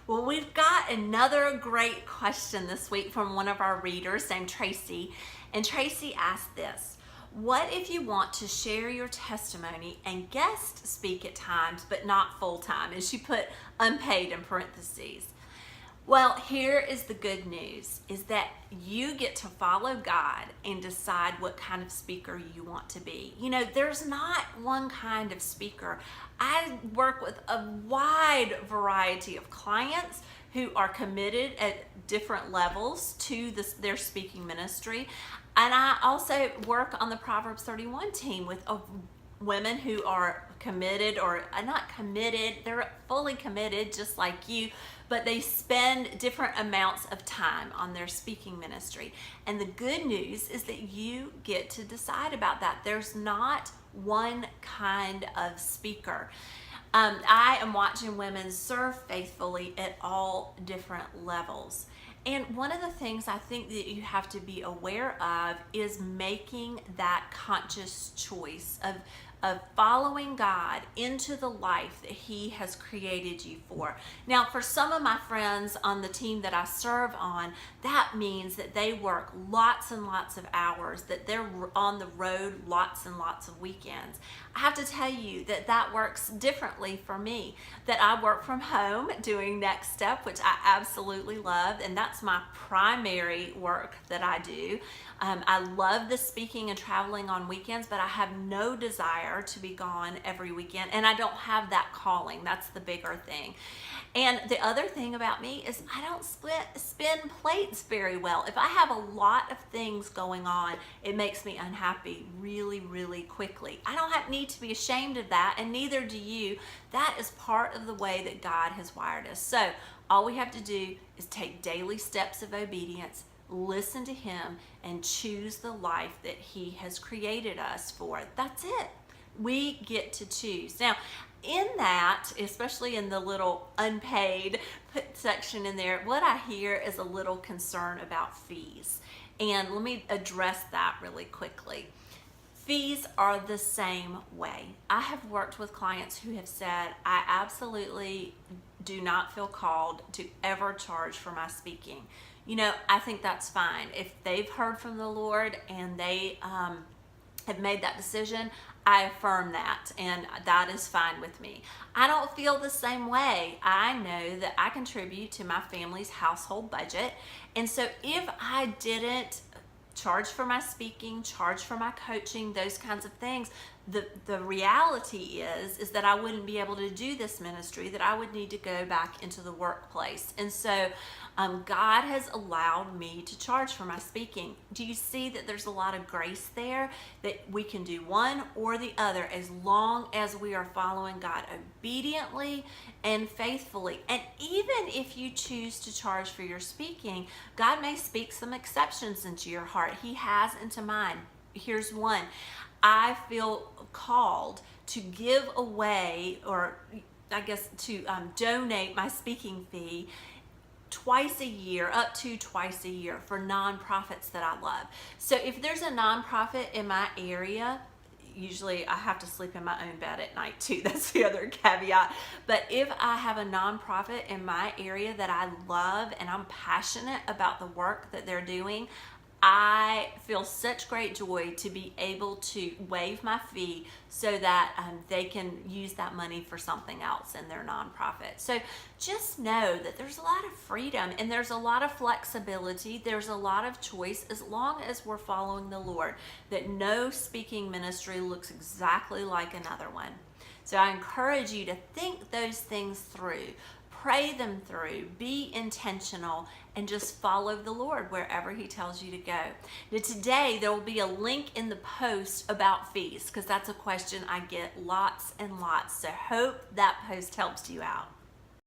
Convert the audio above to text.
Well, we've got another great question this week from one of our readers named Tracy. And Tracy asked this: what if you want to share your testimony and guest speak at times, but not full time? And she put unpaid in parentheses. Well, here is the good news, is that you get to follow God and decide what kind of speaker you want to be. You know, there's not one kind of speaker. I work with a wide variety of clients who are committed at different levels to their speaking ministry. And I also work on the Proverbs 31 team with women who are committed, or not committed, they're fully committed just like you, but they spend different amounts of time on their speaking ministry. And the good news is that you get to decide about that. There's not one kind of speaker. I am watching women serve faithfully at all different levels. And one of the things I think that you have to be aware of is making that conscious choice of following God into the life that He has created you for. Now, for some of my friends on the team that I serve on, that means that they work lots and lots of hours, that they're on the road lots and lots of weekends. I have to tell you that that works differently for me, that I work from home doing Next Step, which I absolutely love, and that's my primary work that I do. I love the speaking and traveling on weekends, but I have no desire to be gone every weekend, and I don't have that calling. That's the bigger thing. And the other thing about me is I don't spin plates very well. If I have a lot of things going on, it makes me unhappy really, really quickly. I don't need to be ashamed of that, and neither do you. That is part of the way that God has wired us. So all we have to do is take daily steps of obedience, listen to Him, and choose the life that He has created us for. That's it. We get to choose. Now, in that, especially in the little unpaid section in there, what I hear is a little concern about fees. And let me address that really quickly. Fees are the same way. I have worked with clients who have said, I absolutely do not feel called to ever charge for my speaking. You know, I think that's fine. If they've heard from the Lord and they have made that decision, I affirm that, and that is fine with me. I don't feel the same way. I know that I contribute to my family's household budget, and so if I didn't charge for my speaking, charge for my coaching, those kinds of things, the reality is that I wouldn't be able to do this ministry, that I would need to go back into the workplace. And so God has allowed me to charge for my speaking. Do you see that there's a lot of grace there, that we can do one or the other as long as we are following God obediently and faithfully? And even if you choose to charge for your speaking, God may speak some exceptions into your heart. He has into mine. Here's one. I feel called to give away, or I guess to donate my speaking fee twice a year, up to twice a year, for nonprofits that I love. So if there's a nonprofit in my area, usually I have to sleep in my own bed at night too. That's the other caveat. But if I have a nonprofit in my area that I love and I'm passionate about the work that they're doing, I feel such great joy to be able to waive my fee so that they can use that money for something else in their nonprofit. So just know that there's a lot of freedom and there's a lot of flexibility. There's a lot of choice as long as we're following the Lord, that no speaking ministry looks exactly like another one. So I encourage you to think those things through. Pray them through, be intentional, and just follow the Lord wherever He tells you to go. Now today, there will be a link in the post about fees, because that's a question I get lots and lots. So hope that post helps you out.